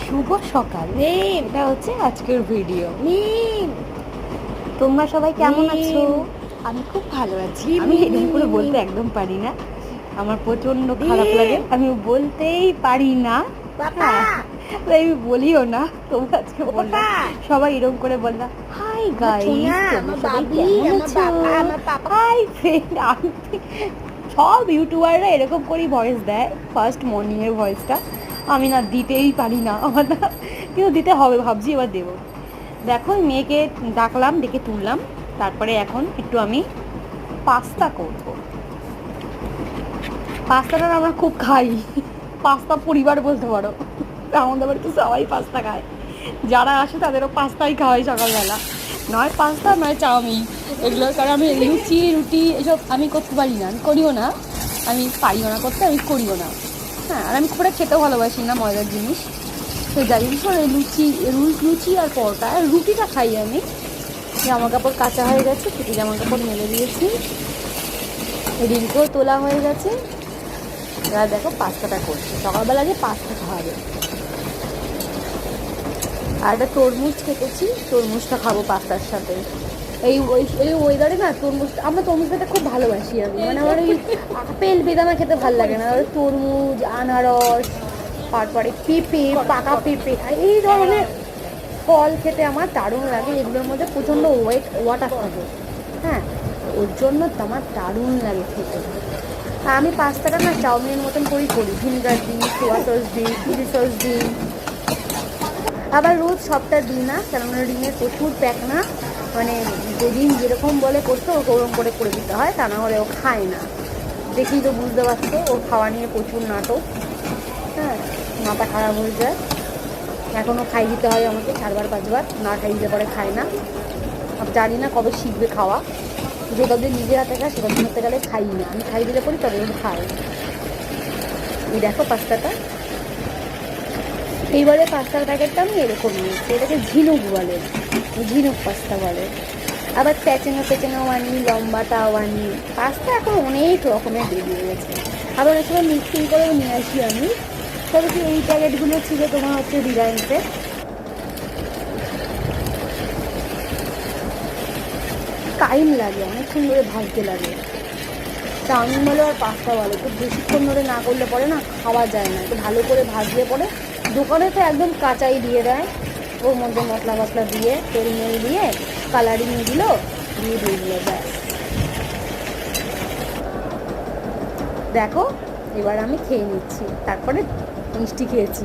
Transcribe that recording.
শুভ সকাল। এটা হচ্ছে আজকের ভিডিও। তোমরা সবাই কেমন আছো? আমি খুব ভালো আছি। আমি এরকম করে বলতে একদম পারি না, আমার প্রচন্ড খারাপ লাগে, আমি বলতেই পারি না। তাই আমি বলিও না। তোমরা আজকে বললাম, সবাই এরকম করে বললাম হাই গাইস, তোমরা সবাই কেমন আছো? Hi friend. আমি সব ইউটিউবাররা এরকম করেই ভয়েস দেয়, ফার্স্ট মর্নিংয়ের ভয়েসটা আমি না দিতেই পারি না, আমার না, কিন্তু দিতে হবে, ভাবছি এবার দেবো। দেখো মেয়েকে ডাকলাম, ডেকে তুললাম, তারপরে এখন একটু আমি পাস্তা করব। পাস্তাটা আমরা খুব খাই, পাস্তা পরিবার বলতে পারো, আমাদের বাড়িতে সবাই পাস্তা খায়, যারা আসে তাদেরও পাস্তাই খাওয়াই সকালবেলা, নয় পাস্তা নয় চাউমিন এগুলো। কারণ আমি লুচি রুটি এসব আমি করতে পারি না, আমি করিও না, আমি পারিও না করতে, আমি করিও না। হ্যাঁ, আর আমি খুব একটা খেতেও ভালোবাসি না ময়দার জিনিস। তো যাই হোক, লুচি আর পরোটা আর রুটিটা খাই আমি। জামা কাপড় কাচা হয়ে গেছে, কিছু জামা কাপড় মেলে দিয়েছি, রিলকেও তোলা হয়ে গেছে। এবার দেখো পাস্তাটা করছি, সকালবেলা যে পাস্তা খাওয়াবে। আর একটা তরমুজ কেটেছি, তরমুজটা খাবো পাস্তার সাথে। এই ওয়েদারে না তরমুজ, আমরা তরমুজ খেতে খুব ভালোবাসি। আমি মানে আমার ওই আপেল বেদানা খেতে ভালো লাগে না, তরমুজ, আনারস, তারপরে পেঁপে, পাকা পেঁপে, এই ধরনের ফল খেতে আমার দারুণ লাগে। এগুলোর মধ্যে প্রচণ্ড ওয়াটার থাকে, হ্যাঁ, ওর জন্য তো আমার দারুণ লাগে খেতে। আর আমি পাস্তাটা না চাউমিনের মতন করেই করি, ভিনেগার দিই, সোয়া সস দিই, চিলি সস দিই। আবার রোজ সবটা দিই না, কেননা ডিমের প্রচুর প্যাক না, মানে যেদিন যেরকম বলে করতে ওরকম করে করে দিতে হয়, তা না হলে ও খায় না। দেখি তো বুঝতে পারছো, ও খাওয়া নিয়ে প্রচুর নাটক, হ্যাঁ, মাথা খারাপ হয়ে যায়। এখনও খাই দিতে হয় আমাকে 4-5 বার, না খাই দিতে পারে খায় না। জানি না কবে শিখবে খাওয়া, যেভাবে নিজের হাতে খায় সেভাবে করতে গেলে খাই না, আমি খাই দিলে পরি তবে ও খায়। এই দেখো পাস্তাটা, এইবারে পাস্তার প্যাকেটটা আমি এরকম নিয়েছি, এটাকে ঝিনুক বলে, ঝিনুক পাস্তা বলে। আবার পেঁচানো আনি, লম্বাটাও আনি, পাস্তা এখন অনেক রকমের বেরিয়ে গেছে। আবার ওই সময় মিক্সিং করেও নিয়ে আসি আমি। তবে কি এই প্যাকেটগুলো ছিল তোমার হচ্ছে রিলায়েন্সের। টাইম লাগে, অনেকক্ষণ ধরে ভাজতে লাগে। চাউমিন বলো আর পাস্তা বলো, খুব বেশিক্ষণ ধরে না করলে পরে না খাওয়া যায় না, একটু ভালো করে ভাজলে পরে। দোকানে তো একদম কাঁচাই দিয়ে দেয়, ওর মধ্যে মশলা মশলা দিয়ে তেল মেল দিয়ে কালারিং দিল, দিয়ে দিল, ব্যাস। দেখো এবার আমি খেয়ে নিচ্ছি, তারপরে মিষ্টি খেয়েছি।